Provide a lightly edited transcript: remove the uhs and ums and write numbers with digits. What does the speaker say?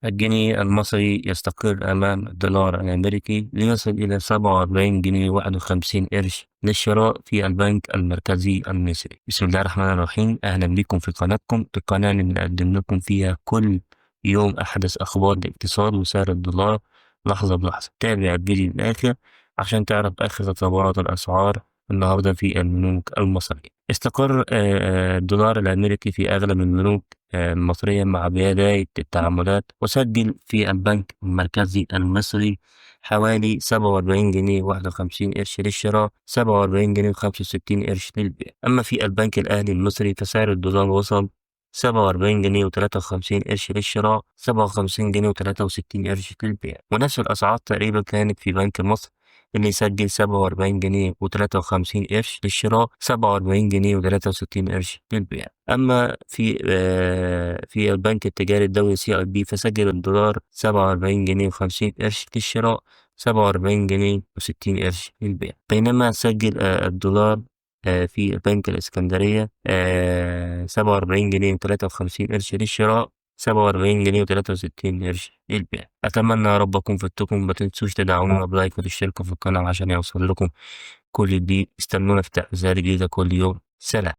الجنيه المصري يستقر أمام الدولار الأمريكي ليصل إلى 47 جنيه 51 قرش للشراء في البنك المركزي المصري. بسم الله الرحمن الرحيم، أهلا بكم في قناتكم، القناة اللي بنقدم لكم فيها كل يوم أحدث أخبار الاقتصاد وسعر الدولار لحظة بلحظة. تابع الفيديو للآخر عشان تعرف آخر تطورات الأسعار النهاردة في البنوك المصرية. استقر الدولار الأمريكي في أغلب البنوك المصرية مع بداية التعاملات، وسجل في البنك المركزي المصري حوالي 47 جنيه 51 قرش للشراء، 47 جنيه 65 قرش للبيع. أما في البنك الأهلي المصري فسعر الدولار وصل 47 جنيه و53 قرش للشراء، 57 جنيه و63 قرش للبيع. ونفس الأسعار تقريبا كانت في بنك مصر اللي يسجل 47 جنيه و53 قرش للشراء، 47 جنيه و63 قرش للبيع. أما في البنك التجاري الدولي CIB فسجل الدولار 47 جنيه و50 قرش للشراء، 47 جنيه و60 قرش للبيع. بينما سجل الدولار في بنك الإسكندرية 47 جنيه و53 قرش للشراء، 47 جنيه و63 قرش للبيع. أتمنى يا رب أكون فدتكم، ما تنسوش تدعمونا بلايك وتشتركوا في القناة عشان يوصل لكم كل جديد. استنونا في تحذير جديدة كل يوم. سلام.